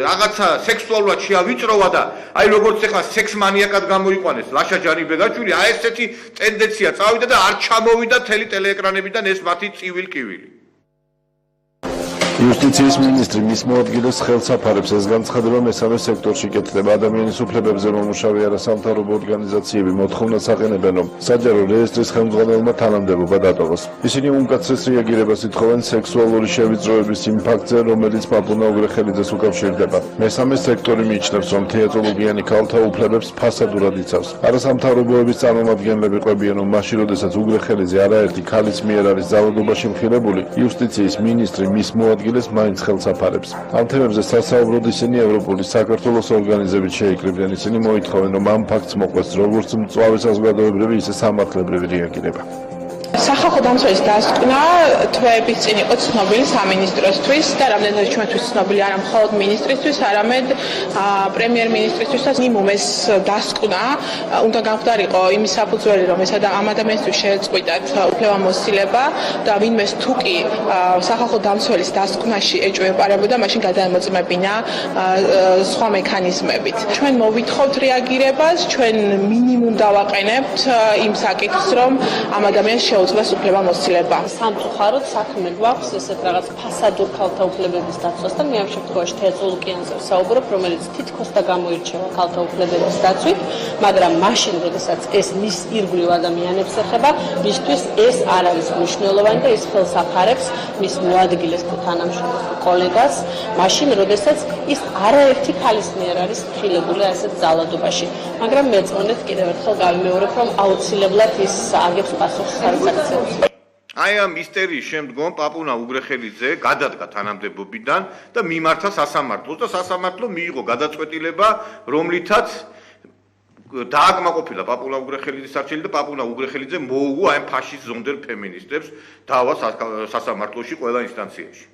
Speaker 1: რაღაცა სექსუალურად შეავიწროვა და აი როგორც ეხლა სექსმანიაკად გამოიყვანეს ლაშა ჯანიბეგაშვილი აი ესეთი ტენდენცია წავიდა და არ ჩამოვიდა თელი ტელეეკრანებიდან ეს მათი წივილ-კივილი
Speaker 5: იუსტიციის მინისტრი მის მოადგილეს ხელს აფარებს ეს განცხადება მესამე სექტორში კეთდება ადამიანის უფლებებზე მომუშავე არასამთავრობო ორგანიზაციები მოთხოვნას აყენებენ რომ საჯარო რეესტრის ხელმძღვანელმა თანამდებობა დატოვოს ისინი უმკაცრეს რეაგირებას ითხოვენ სექსუალური შევიწროების იმ ფაქტზე რომელიც პაპუნა უგრეხელიძეს უკავშირდება მესამე სექტორი მიიჩნევს რომ თეატროლოგიანი ქალთა უფლებებს ფასადურად იცავს არასამთავრობოების წარმომადგენლები ყვებიან რომ მაშინ როდესაც უგრეხელიძე არაერთი ქალის მიერ არის ძალადობაში მხილებული იუსტიციის მინისტრი მის მოადგილეს მაინც ხელს აფარებს. ამ თემებზე სასაუბროდ ისინი ევროპული საქართველოს ორგანიზებით შეიკრიბნენ. ისინი მოითხოვენ, რომ ამ ფაქტს მოყვეს როგორც მწვავე საზოგადოებრივი, ისე სამართლებრივი რეაგირება.
Speaker 6: სახალხო დამცველის დასკვნა თვეების წინ იყო ცნობილი სამინისტროსთვის და რამდენადაც ჩვენთვის ცნობილი არა მხოლოდ მინისტრისთვის, არამედ პრემიერ-მინისტრისთვის და მინიმუმ ეს დასკვნა უნდა გამხდარიყო იმის საფუძველი, რომ ეს ამ ადამიანისთვის შეეწყვიტათ უფლებამოსილება და ვინმეს თუ კი სახალხო დამცველის დასკვნაში ეჭვებარებოდა, მაშინ გადაემოწმებინა სხვა მექანიზმებით. ჩვენ მოვითხოვთ რეაგირებას, ჩვენ მინიმუმ დავაყენებთ იმ საკითხს, რომ ამ ადამიანს შეუძლეს უფლებამოსილება.
Speaker 7: სამწუხაროდ საქმე გვაქვს ესეთ რაღაც ფასადურ ქალთა უფლებების დაცვას და მე ამ შემთხვევაში თეატროლოგიანზე ვსაუბრობ, რომელიც თითქოს და გამოირჩევა ქალთა უფლებების დაცვით, მაგრამ მაშინ, როდესაც ეს მის ირგვლივ ადამიანებს ეხება, მისთვის ეს არ არის მნიშვნელოვანი და ის ხელს აფარებს მის მოადგილეს თუ თანამშრომლს თუ კოლეგას, მაშინ, როდესაც ის არაერთი ქალის მიერ არის ხილებული ასეთ ძალადობაში. მაგრამ მეწონეთ კიდევ ერთხელ გავიმეორებ, რომ აუცილებლად ის აგებს პასუხს
Speaker 1: აი ამ ისტერიის შემდგომ პაპუნა უგრეხელიძე გადადგა თანამდებობიდან და მიმართა სასამართლოს და სასამართლო მიიღო გადაწყვეტილება, რომლითაც დააკმაყოფილა პაპუნა უგრეხელიძის არჩევანი და პაპუნა უგრეხელიძე მოუგო აი ფაშისტ ზონდერ ფემინისტებს დავა სასამართლოში ყველა ინსტანციაში.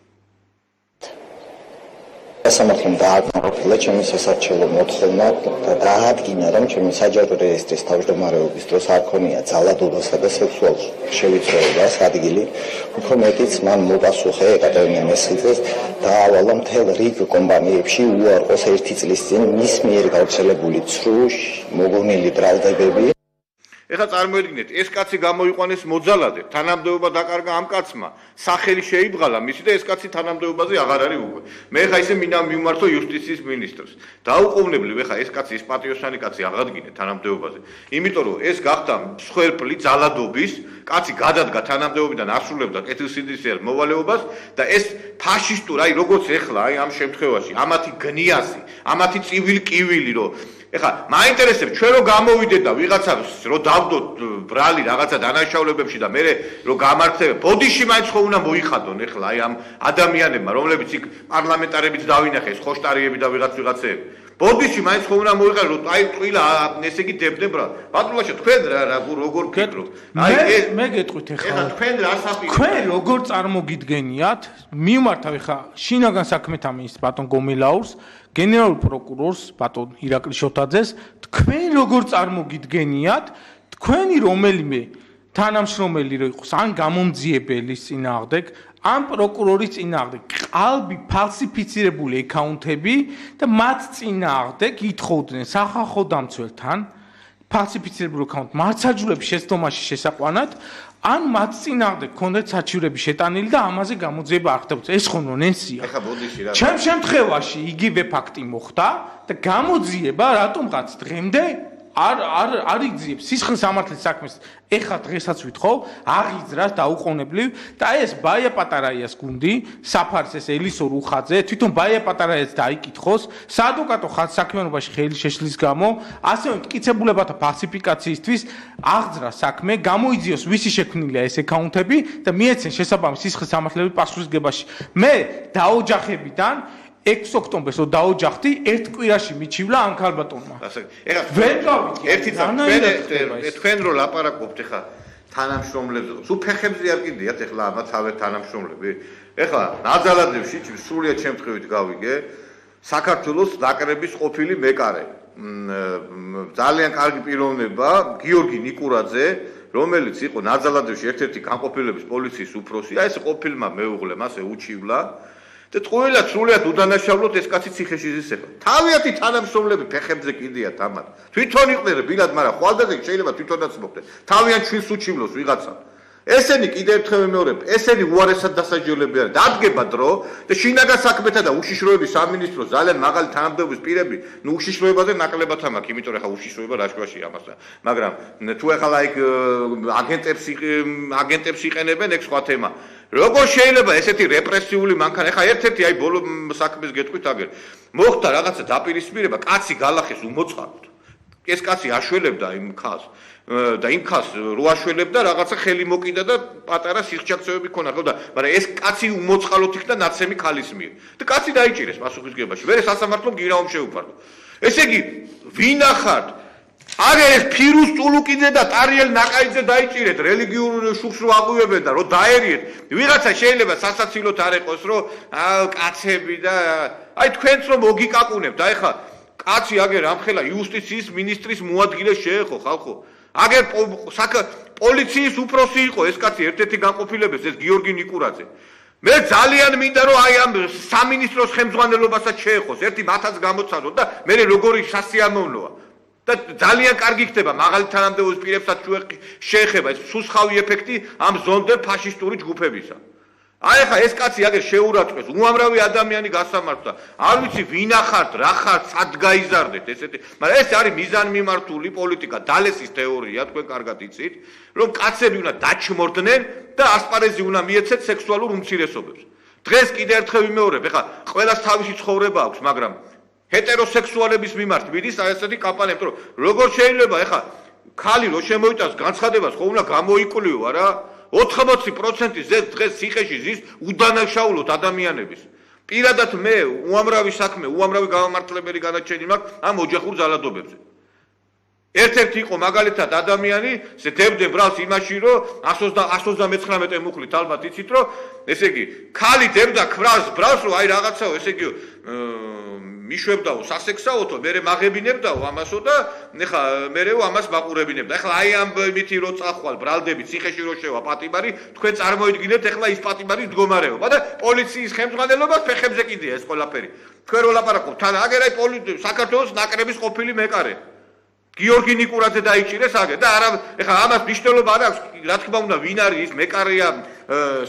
Speaker 8: სასამართლომ დააკმაყოფილა ჩემი სასარჩელო მოთხოვნა და დაადგინა, რომ ჩემი საჯარო რეესტრის თავმჯდომარეობის დროს არ ქონია ძალადობასა და სექსუალურ შევიწროებას ადგილი, უფრო მეტიც მან მოპასუხა ეკატერინე მესხიძეს დაავალა მთელ რიგ კომპანიებში უარყოს 1 წლის წინ მის მიერ გავრცელებული ცრუ მოგონილი ბრალდებები.
Speaker 1: ეხლა წარმოედგინეთ, ეს კაცი გამოიყვანეს მოძალადე, თანამდებობა დაკარგა ამ კაცმა, სახელი შეიბღალა მისი და ეს კაცი თანამდებობაზე აღარ არის უკვე. მე ეხლა ისე მინდა მივმართო იუსტიციის მინისტრს. დაუყოვნებლივ ეხლა ეს კაცი, ეს პატიოსანი კაცი აღადგინე თანამდებობაზე. იმიტომ რომ ეს გახდა მსხვერპლი ძალადობის, კაცი გადადგა თანამდებობიდან ასრულებდა კეთილსინდისიერ მოვალეობას და ეს ფაშისტურ, აი როგორც ეხლა, აი ამ შემთხვევაში, ამათი გნიასი, ამათი წივილ-კივილი რომ ეხლა მაინტერესებს ჩვენ რომ გამოვიდეთ და ვიღაცას რომ დავდოთ ბრალი რაღაცა დანაშაულებებში და მე რომ გამართლებ ბოდიში მაინც ხო უნდა მოიხადონ ეხლა აი ამ ადამიანებმა რომლებიც იქ პარლამენტარებიც დავინახეს ხოშტარიები და ვიღაცეები ბოდიში მაინც ხო უნდა მოიხადონ რომ აი ტყილა ესე იგი დებდნენ ბრალ ბატონო თქვენ როგორ გქეთრობ
Speaker 2: აი მე გეტყვით ეხლა
Speaker 1: თქვენ რა საფი
Speaker 2: თქვენ როგორ წარმოგიდგენიათ მიმართავ ეხლა შინაგან საქმეთა მინისტრს ბატონ გომილაურს გენერალურ პროკურორს ბატონ ირაკლი შოთაძეს თქვენ როგორ წარმოგიდგენიათ თქვენი რომელიმე თანამშრომელი რო იყოს ან გამომძიებელის წინააღმდეგ ან პროკურორის წინააღმდეგ ყალბი ფალსიფიცირებული აკაუნტები და მათ წინააღმდეგ ითხოვდნენ სახალხო დამცველთან ფალსიფიცირებული აკაუნტ მართლმსაჯულების შეცდომაში შესაყვანად ან მათ წინააღმდეგ ქონდეთ საჩივრები შეტანილი და ამაზე გამოძიება არ ხდებოდა. ეს ხო ნონსენსია.
Speaker 1: ეხლა ბოდიში რა.
Speaker 2: ჩემ შემთხვევაში იგივე ფაქტი მოხდა და გამოძიება რატომღაც დღემდე არ იგზიებს სისხლის სამართლის საქმეს. ეხლა დღესაც ვითხოვ, აღიძრას დაუყოვნებლივ და ეს ბაია პატარაიას გუნდი, საფარის ეს ელისო რუხაძე, თვითონ ბაია პატარაიას დაიკითხოს, საადვოკატო საქმიანობაში ხელი შეშლის გამო, ასევე მტკიცებულებათა ფალსიფიკაციისთვის აღძრა საქმე, გამოიძიოს ვისი შექმნილია ეს აკაუნტები და მიეცენ შესაბამის სისხლის სამართლების პასუხისგებაში. მე დაოჯახებიდან 6 ოქტომბერს რომ დაოჯახდი, ერთ კვირაში მიჩივლა ამ ქალბატონმა.
Speaker 1: ეხლა
Speaker 2: ვერ გავიგე.
Speaker 1: ერთი თქვენ რო ლაპარაკობთ ეხლა თანამშრომლებზე, თუ ფეხებზე არ კიდიათ ეხლა ამათავე თანამშრომლები. ეხლა ნაძალადებში სრულიად შემთხვევით გავიგე, საქართველოს დაკრების ყოფილი მეკარე. ძალიან კარგი პიროვნება, გიორგი ნიკურაძე, რომელიც იყო ნაძალადევში ერთ-ერთი განყოფილების პოლიციის უფროსი, აი ეს ყოფილმა მეუღლემ ასე უჩივლა და ტყუილად სრულიად უდანაშაულოდ ეს კაცი ციხეში ზისება. თავიანთი თანამშრომლები ფეხებზე კიდიათ ამათ. თვითონ იყვნენ ბილად, მაგრამ ხვალდაზე შეიძლება თვითონაც მოხდეს. თავიანთ შვილს უჩივლოს ვიღაცა. ესენი კიდევ ერთხელ ვიმეორებ, ესენი უარესად დასაჯელები არიან. დადგება დრო და შინაგან საქმეთა და უშიშროების სამინისტრო ძალიან მაღალი თანამდებობის პირები, ნუ უშიშროებაზე ნაკლებად ამაქვს, იმიტომ რომ ხა უშიშროება რაშგვაში ამასა. მაგრამ თუ ახლა იქ აგენტებს იყენებენ, ეგ სხვა თემა. როგორ შეიძლება ესეთი რეპრესიული მანქანა, ხა ერთ-ერთი აი ბოლო საქმეს გეტყვით აგერ. მოხდა რაღაცა დაპირისპირება, კაცი გალახეს უმოწყალოდ. ეს კაცი აშველებდა იმ ხალხს. და იმ ხალხს რო აშველებდა რაღაცა ხელი მოკიდა და პატარა სიხჩაქცევები ქონა ხო და მაგრამ ეს კაცი უმოწყალოდ იქნა ნაცემი ქალის მიერ და კაცი დაიჭირეს პასუხისგებაში ვერ სასამართლომ გირაომ შეუფარდა ესე იგი ვინ ახართ აგერ ეს ფირუს წულუკიძე და ტარიელ ნაკაიძე დაიჭირეთ რელიგიურ შუქს რო აღვივებენ და რო დაერიეთ ვიღაცა შეიძლება სასაცილოდ არ ეყოს რომ კაცები და აი თქვენც რომ მოგიკაკუნებთ აი ხა კაცი აგერ ამხელა იუსტიციის მინისტრის მოადგილეს შეეხო ხალხო აგერ პოლიციის უფროსი იყო ეს კაცი ერთ-ერთი განყოფილების ეს გიორგი ნიკურაძე მე ძალიან მინდა რომ აი ამ სამინისტროს ხელმძღვანელობასაც შეეხოს ერთი მათაც გამოცადოთ და მე როგორი სასიამოვნოა და ძალიან კარგი ხდება მაღალი თანამდებობის პირებსაც შეეხება ეს სუსხავი ეფექტი ამ ზონდერ ფაშისტური ჯგუფებისა აი ხა ეს კაცი აგერ შეურაცხეს უამრავი ადამიანი გასამართლა არ ვიცი ვინ ახართ რა ხართ სად გაიზარდეთ ესეთი მაგრამ ეს არის მიზანმიმართული პოლიტიკა დალესის თეორია თქვენ კარგად იცით რომ კაცები უნდა დაჩმორდნენ და ასპარეზი უნდა მიეცეთ სექსუალურ უმცირესობებს დღეს კიდე ერთხელ ვიმეორებ ეხა ყველას თავისი ცხოვრება აქვს მაგრამ ჰეტეროსექსუალების მიმართ მიდის აი ესეთი კამპანია იმიტომ რომ როგორ შეიძლება ეხა ქალი რო შემოიტანს განცხადებას ხო უნდა გამოიკვლიო არა 80% დღეს ციხეში ზის უდანაშაულოთ ადამიანების. პირადად მე უამრავი საქმე, უამრავი გამართლებელი განაჩენი მაქვს ამ ოჯახურ ძალადობებზე. ერთ-ერთი იყო მაგალითად ადამიანი, ესე დებდე ბრალს იმაში, რომ 129 მუხლით ალბათ იცით, რომ ესე იგი, ქალი დებდა ბრალს, რომ აი რაღაცაო, ესე იგი, მიშვებდაო სასექსაოთო, მერე მაღებინებდაო ამასო და ეხლა მერეო ამას მაყურებინებდა. ეხლა აი ამ მითი რო წახვალ ბრალდები ციხეში რო შევა პატიმარი, თქვენ წარმოიდგინეთ ეხლა ის პატიმარის მდგომარეობა და პოლიციის ხელმძღვანელობას ფეხებზე კიდია ეს ყველაფერი. თქვენ რო ლაპარაკობთ, თან აგერ აი საქართველოს ნაკრების ყოფილი მეკარე. გიორგი ნიკურაძე დაიჭირეს აგერ და არა ეხლა ამას მნიშვნელობა არ აქვს, რა თქმა უნდა, ვინ არის ის მეკარეა,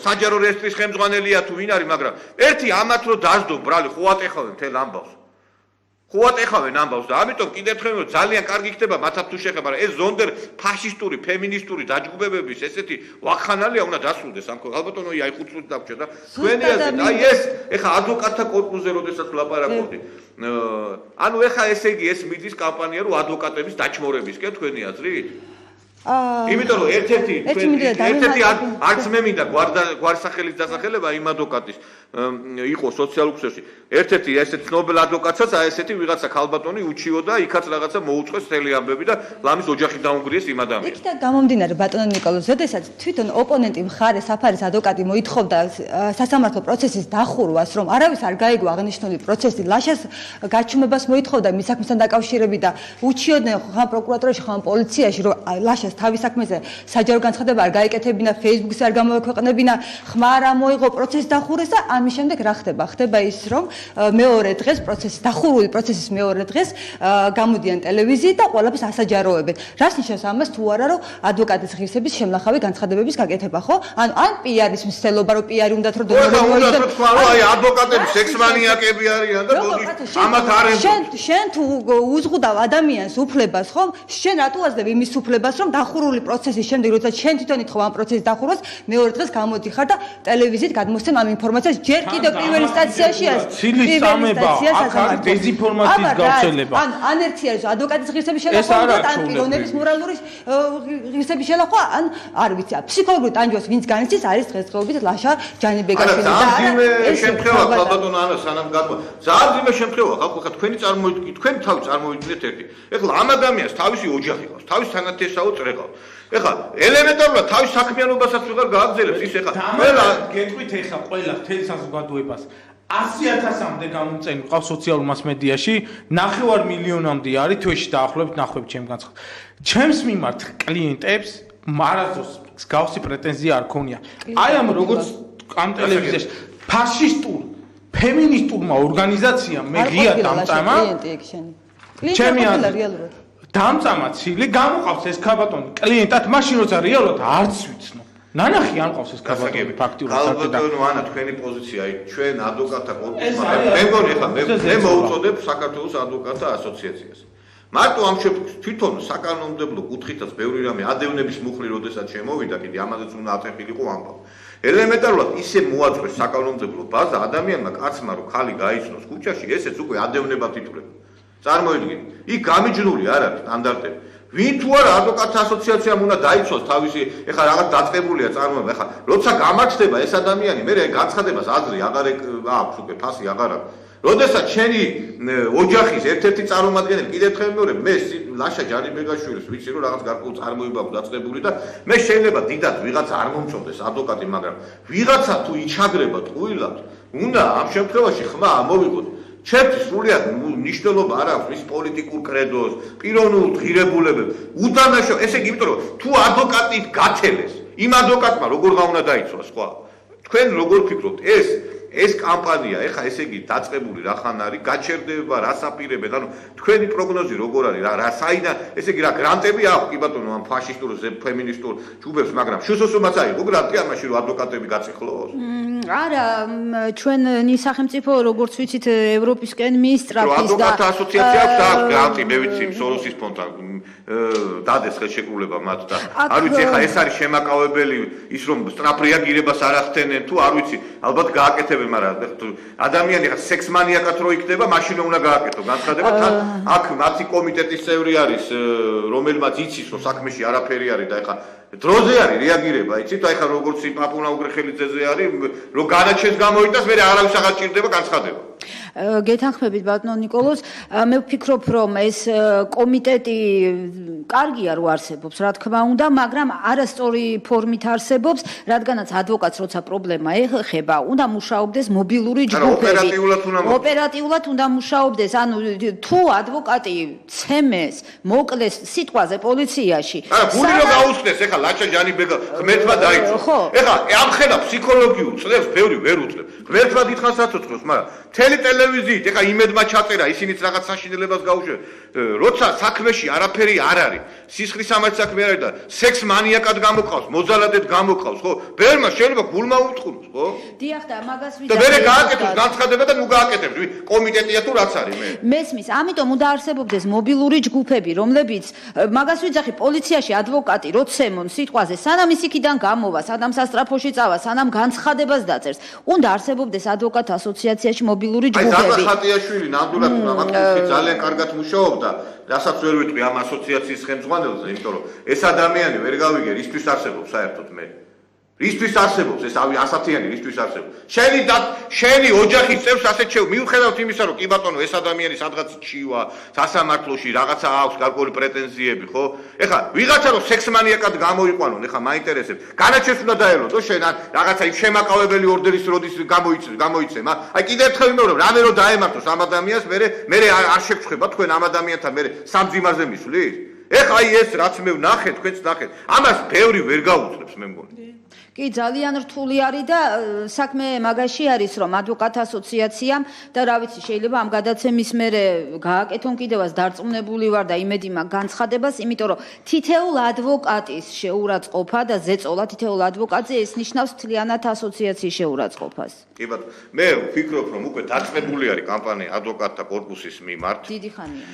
Speaker 1: საჯარო რეესტრის ხელმძღვანელია თუ ვინ არის, მაგრამ ერთი ამათ რო დასდო ბრალი ხო ატეხავენ მთელ ამბავს. ხო ატეხავენ ამბავს და ამიტომ კიდევ ერთხელ ძალიან კარგი ხდება მათაც თუ შეხება, მაგრამ ეს ზონდერ ფაშისტური, ფემინისტური დაჯგუფებების ესეთი ვახხანალია უნდა დასრულდეს ამ ალბათონო აი 5 წუთი დაგჭირ და თქვენი აზრით აი ეს ეხა ადვოკატთა კორპუსზე როდესაც ვლაპარაკობდი ანუ ეხა ესე იგი ეს მიდის კამპანია რომ ადვოკატების დაჩმორებისკენ თქვენი აზრით იმიტომ რომ ერთ-ერთი არც მე მინდა გვარსახელის დასახელება იმ ადვოკატის იყო სოციალურ ქსელში ერთ-ერთი ესეთ ცნობილ ადვოკატსაც აი ესეთი ვიღაცა ქალბატონი უჩიო და იქაც რაღაცა მოუწყვეს მთელი ამბები და ლამის ოჯახი დაუნგრიეს იმ ადამიანს
Speaker 3: იქიდან გამომდინარე ბატონო ნიკოლოზ ზედესაც თვითონ ოპონენტი მხარე საფარის ადვოკატი მოითხოვდა სასამართლო პროცესის დახურვას რომ არავის არ გაიგო აღნიშნული პროცესი ლაშას გაჩუმებას მოითხოვდა მის საქმესთან დაკავშირებით და უჩიოდნენ ხან პროკურატურაში ხან პოლიციაში რომ ლაშას თავის საქმეზე საჯარო განცხადება არ გაიკეთებინა Facebook-ზე არ გამოექვეყნებინა ხმა არ მოიღო პროცესის დახურვას და ამის შემდეგ რა ხდება? ხდება ის რომ მეორე დღეს პროცესის დახურული პროცესის მეორე დღეს გამოდიან ტელევიზიით და ყველაფერს ასაჯაროებენ. რას ნიშნავს ამას თუ არა რომ ადვოკატის ღირსების შემნახავი განცხადებების გაკეთება, ხო? ანუ ან პიარის მცდელობა რომ პიარი უნდათ რომ
Speaker 1: აი ადვოკატები სექსმანიაკები არიან და ამათ არ
Speaker 3: შენ თუ უზღუდავ ადამიანს უფლებას, ხო? შენ რატო აძლევ იმის უფლებას რომ დახურული პროცესის შემდეგ როცა შენ თვითონ ითხოვ ამ პროცესის დახურვას მეორე დღეს გამოდიხარ და ტელევიზიით გადმოსცემ ამ ინფორმაციას ჯერ კიდევ პირველი სტაციაშია
Speaker 2: ცილის წამება აქ არის დეზინფორმაციის გავრცელება
Speaker 3: ან ერთი არის ადვოკატის ღირსების შელახვა და ან პიროვნების მორალური ღირსების შელახვა ან არ ვიცი ფსიქოლოგიური ტანჯვას ვინც განიცდის არის დღესდღეობით ლაშა ჯანიბეგაშვილი და
Speaker 1: ეს შემთხვევა ქალბატონო ანა სანამ გაკვა ძალიან ძიმე შემთხვევა ხალხო ხა თქვენი წარმოიდგინეთ თქვენ თავი წარმოიდგინეთ ერთი ეხლა ამ ადამიანს თავისი ოჯახი ყავს თავის თანათესაო წრე ყავს ეხლა ელემენტარულად თავის საქმიანობასაც ვიღარ გააგზელებს ის ეხლა ყველა
Speaker 2: გეტყვით ეხლა ყველა მთელი საზოგადოებას 100,000-მდე გამომწენი ყავს სოციალურ მასმედიაში 9,5 მილიონამდე არის თვეში დაახლოებით ნახვები ჩემ განცხადებას ჩემს მიმართ კლიენტებს მარაზოს გავსი პრეტენზია არ ქონია. აი ამ როგორც ამ ტელევიზიაში ფაშისტურ ფემინისტურმა ორგანიზაციამ მე ღია დამწამა ჩემი
Speaker 3: რეალურად
Speaker 2: დამწამა ცილი გამოყავს ეს ქაბატონი კლიენტად მაშინ როცა რეალურად არც ვიცნო ნანახი არ ყავს ეს ქაბატონი ფაქტიურად
Speaker 1: ქაბატონო ანა თქვენი პოზიცია ჩვენ ადვოკატთა კორპუსმა მე მგონი ხა მე მოუწოდებ საქართველოს ადვოკატთა ასოციაციას მარტო ამ თვითონ საკანონმდებლო კუთხითაც ბევრი რამე ადევნების მუხლი როდესაც შემოვიდა კიდე ამაზეც უნდა აწეხილიყო ამბავ ელემენტარულად ისე მოაწყვეს საკანონმდებლო ბაზა ადამიანმა კაცმა რო ხალი გაიცნოს ქუჩაში ესეც უკვე ადევნებად ითვლება წარმოიდგინე იქ გამიჯნული არ არის სტანდარტები ვინ თუ არა ადვოკატთა ასოციაციამ უნდა დაიცვას თავისი ეხლა რაღაც დაწყებულია წარმოება ეხლა როცა გამარჯდება ეს ადამიანი მე განცხადებას აზრი აღარ აქვს უკვე ფასი აღარ აქვს როდესაც შენი ოჯახის ერთ-ერთი წარმომადგენელი კიდევ ხელ მეორე მე ლაშა ჯანიბეგაშვილის ვიცი რომ რაღაც გარკვეულ წარმოება აქვს დაწყებული და მე შეიძლება დიდად ვიღაცა არ მომწონდეს ადვოკატი მაგრამ ვიღაცა თუ იჩაგრება ტყუილად უნდა ამ შემთხვევაში ხმა ამოვიღოთ ჩემთვის სრულიად მნიშვნელობა არ აქვს მის პოლიტიკურ კრედოს, პიროვნულ ღირებულებებს. უდანაშაულო, ესე იგი, იმიტომ რომ თუ ადვოკატი გათელეს, იმ ადვოკატმა როგორ უნდა დაიცვას, სხვა? თქვენ როგორ ფიქრობთ, ეს კამპანია, ეხა ესე იგი დაწყებული რახან არის, გაჩერდება, რას აპირებენ, ანუ თქვენი პროგნოზი როგორ არის, რა საიდან, ესე იგი რა გრანტები აქვს, კი ბატონო, ამ ფაშისტურ, ფემინისტურ ჯგუფებს, მაგრამ შუსოსუმაც აიღო გრანტი ამაში, რომ ადვოკატები გაწიხლოს?
Speaker 4: არა, ჩვენი სახელმწიფო, როგორც ვიცით, ევროპისკენ მიისწრაფის და
Speaker 1: ადვოკატთა ასოციაცია აქვს და გრანტი, მე ვიცი, სოროსის ფონდთან დადეს ხელშეკრულება მათ და არ ვიცი, ეხა ეს არის შემაკავებელი ის რომ სწრაფ რეაგირებას არ ახდენენ თუ არ ვიცი, ალბათ გააკეთებენ, მაგრამ ადამიანი ხა სექსმანიაკად რო იქნება, მაშინ უნდა გააკეთო განცხადება, აქ მათი კომიტეტის წევრი არის, რომელმაც იცის რომ საქმეში არაფერი არის და ეხა დროზე არის რეაგირება, იცით, აი ხა როგორც პაპუნა უგრეხელიძეზე არის, რომ განაჩენს გამოიტანს, მე არავის აღარ ჭირდება განცხადება.
Speaker 4: გეთანხმებით ბატონო ნიკოლოზ, მე ვფიქრობ რომ ეს კომიტეტი კარგია რომ არსებობს, რა თქმა უნდა, მაგრამ არასწორი ფორმით არსებობს, რადგანაც ადვოკატს როცა პრობლემა ეხება, უნდა მუშაობდეს მობილური ჯგუფები. ოპერატიულად უნდა მუშაობდეს, ანუ თუ ადვოკატი ცემეს, მოკლეს სიტყვაზე პოლიციაში.
Speaker 1: გული რომ გაუწდეს, ეხლა ლაჩა ჯანიბეგა ღმერთმა დაიწვა. ეხლა ამხელა ფსიქოლოგიურ წლებს ბევრი ვერ უწლებს. ღმერთმა დიდხანს აწოცხლოს, მაგრამ თელი ტელევიზიით, ეხლა იმედმა ჩაწერა, ისინიც რაღაც საშინელებას გაუშვეს. როცა საქმეში არაფერი არ არის, სისხლის სამართლის საქმე არ არის და სექს მანიაკად გამოყავს, მოძალადედ გამოყავს, ხო? ბერმა შეიძლება გულმა უთხროს, ხო?
Speaker 4: დიახ და მაგას ვიცი.
Speaker 1: და მე გააკეთებს განცხადება და ნუ გააკეთებს, კომიტეტია თუ რაც არის მე.
Speaker 4: მესმის, ამიტომ უნდა არსებობდეს მობილური ჯგუფები, რომლებიც მაგას ვიცახი პოლიციაში ადვოკატი როცემონ სიტყვაზე, სანამ ის იქიდან გამოვა, სანამ სასტრაფოში წავა, სანამ განცხადებას დაწერს, უნდა არსებობდეს ადვოკატთა ასოციაციაში მობილური ჯგუფები.
Speaker 1: აი ზადა ხატიაშვილი ნამდვილად მაგალითად ძალიან კარგად მუშაობდა, რასაც ვერ ვიტყვი ამ ასოციაციის ხელმძღვანელზე, იმიტომ რომ ეს ადამიანი ვერ გავიგე, ისთვის არსებობს საერთოდ მე. ისთვის არსებობს ეს ასათიანი ისთვის არსებობს. შენი ოჯახის წევრს ასეთ მიუხედავთ იმისა, რომ კი ბატონო ეს ადამიანი სადღაც ჩივა, სასამართლოში რაღაცა აქვს გარკვეული პრეტენზიები, ხო? ეხლა ვიღაცა რომ სექსმანიაკად გამოიყვანონ, ეხლა მაინტერესებს. განაჩენს უნდა დაელოდო შენ რაღაცა იმ შემაკავებელი ორდერის როდის გამოიცემა. აი კიდევ ერთხელ ვიმეორებ, რამე რომ დაემართოს ამ ადამიანს, მე არ შეგწხვება თქვენ ამ ადამიანთან მე სამძიმარზე მისვლის? ეხლა აი ეს რაც მე ვნახე, თქვენც ნახეთ. ამას ბევრი ვერ გაუძლებს მე მგონი.
Speaker 4: კი, ძალიან რთული არის და საქმე მაგაში არის, რომ ადვოკატთა ასოციაციამ და რა ვიცი, შეიძლება ამ გადაცემის მერე გააკეთონ კიდევაც დარწმუნებული ვარ და იმედი მაქვს განცხადებას, იმიტომ რომ თითოეულ ადვოკატის შეურაცხყოფა და ზეწოლა თითოეულ ადვოკატზე ეს ნიშნავს მთლიანად ასოციაციის შეურაცხყოფას.
Speaker 1: კი ბატონო, მე ვფიქრობ, რომ უკვე დაწყებული არის კამპანია ადვოკატთა კორპუსის მიმართ.
Speaker 4: დიდი ხანია.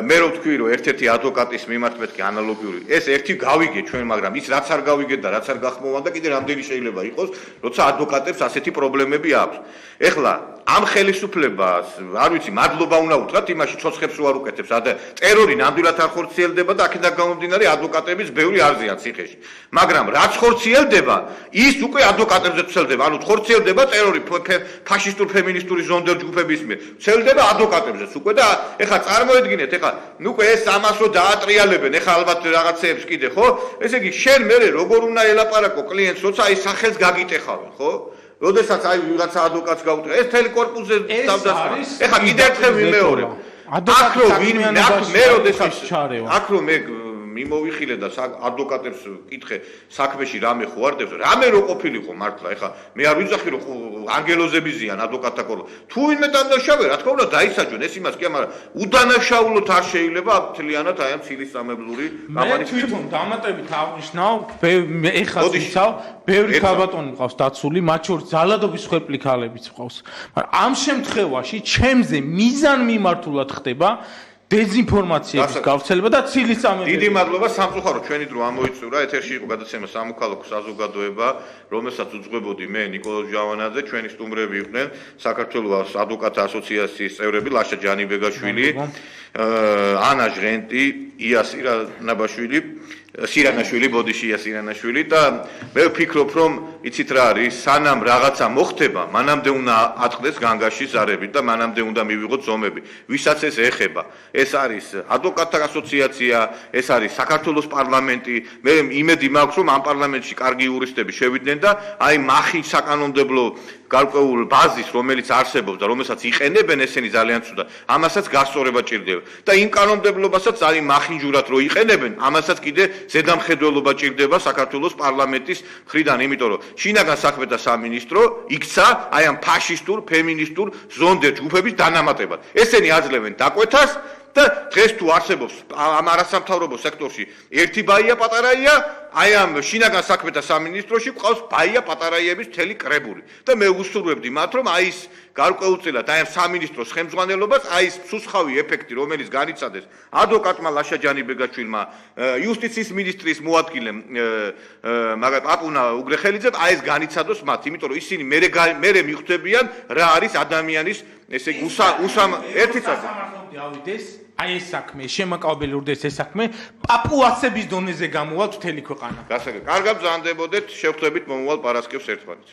Speaker 1: მე რო ვთქვი, რომ ერთ-ერთი ადვოკატის მიმართ მეთქი ანალოგიური, ეს ერთი გავიგე ჩვენ, მაგრამ ის რაც არ გავიგეთ და რაც არ გახმოვან და კიდე რამდენი შეიძლება იყოს, როცა ადვოკატებს ასეთი პრობლემები აქვს. ეხლა ამ ხელისუფლებას, არ ვიცი, მადლობა უნდა უთხრათ იმაში, ცოცხებს რო არ უკეთებს, და ტერორი ნამდვილად არ ხორციელდება და აქედან გამომდინარე ადვოკატების ბევრი არზია ციხეში. მაგრამ რაც ხორციელდება, ის უკვე ადვოკატებზე ცელდება, ანუ ხორციელდება ტერორი ფაშისტურ ფემინისტური ზონდერ ჯგუფების მიერ. ცელდება ადვოკატებზეც უკვე და ეხლა წარმოედგინეთ, ეხლა უკვე ეს ამას რო დაატრიალებენ, ეხლა ალბათ რაღაცეებს კიდე, ხო? ესე იგი, შენ მე როგორ უნდა ელაპარაკო კლიენტს, როცა აი სახელს გაგიტეხავენ, ხო? როდესაც აი ვიღაცა ადვოკატს გაუტრია, ეს თელი კორპუსზე დავდასმა. ეხლა კიდევ ერთხელ ვიმეორებ. აქ რო მე როდესაც აქ რო მე მიმოვიხილე და ადვოკატებს კითხე საქმეში რამე ხوارდებს რამე რო ყოფილიყო მართლა ეხა მე არ ვიძახი რომ ანგელოზები ზიან ადვოკატთა კორპ თუ ვინმე დანაშაულე რა თქმა უნდა დაისაჯონ ეს იმას კი მაგრამ უდანაშაულოთ არ შეიძლება მთლიანად აი ამ ცილისწამებლური
Speaker 2: კამპანიის თვითონ დამატებით აღნიშნავ ეხა ციცავ ბევრი ქალბატონი მყავს დაცული მათ შორის ძალადობის ხერხი ქალებიც მყავს მაგრამ ამ შემთხვევაში ჩემზე მიზან მიმართულად ხდება დეзинფორმაციების გავრცელება და ცილისწამებელი.
Speaker 1: დიდი მადლობა სამწუხაროდ ჩვენი დრო ამოიწურა ეთერში იყო გადაცემა სამოქალაქო საზოგადოება რომელსაც უძღვებოდი მე ნიკოლოზ ჟავანაძე ჩვენი სტუმრები იყვნენ საქართველოს ადვოკატთა ასოციაციის წევრები ლაშა ჯანიბეგაშვილი ანა ჟღენტი იასირა ნაბაშვილი სირანაშვილი ბოდიშია სირანაშვილი და მე ვფიქრობ რომ იცით რა არის სანამ რაღაცა მოხდება მანამდე უნდა ატყდეს განგაში ზარები და მანამდე უნდა მივიღოთ ზომები ვისაც ეს ეხება ეს არის ადვოკატთა ასოციაცია ეს არის საქართველოს პარლამენტი მე იმედი მაქვს რომ ამ პარლამენტში კარგი იურისტები შევიდნენ და აი მახინჯ საკანონმდებლო გარკვეულ ბაზის რომელიც არსებობს და რომელსაც იყენებენ ესენი ძალიან ცუდა ამასაც გასწორება ჭირდება და იმ კანონმდებლობასაც ძალიან მახინჯურად რო იყენებენ ამასაც კიდე ზედამხედველობა ჭირდება საქართველოს პარლამენტის მხრიდან იმიტომ რომ შინაგან საქმეთა სამინისტრო იქცა აი ამ ფაშისტურ ფემინისტურ ზონდერ ჯგუფების დანამატებად ესენი აძლევენ დაკვეთას და დღეს თუ არსებობს ამ არასამთავრობო სექტორში ერთი ბაია პატარაია აი ამ შინაგან საქმეთა სამინისტროში ყავს ბაია პატარაიების მთელი კრებული და მე უსურვებდი მათ რომ აი ეს გარკვეულწილად აი ამ სამინისტროს ხელმძღვანელობას აი ეს სუსხავი ეფექტი რომელიც განიცადეს ადვოკატმა ლაშა ჯანიბეგაშვილმა იუსტიციის მინისტრის მოადგილემ მაგრამ პაპუნა უგრეხელიძემ აი ეს განიცადოს მათ იმიტომ რომ ისინი მერე მიხვდებიან რა არის ადამიანის ესე ერთი წელი
Speaker 2: ავიდეს აი ეს საქმე შემაკავებელი ურდეს ეს საქმე პაპუასების დონეზე გამოვა მთელი ქვეყანა.
Speaker 1: გასაგებია. კარგად ბრძანდებოდეთ, შევხვდებით მომავალ პარასკევს ერთმანეთს.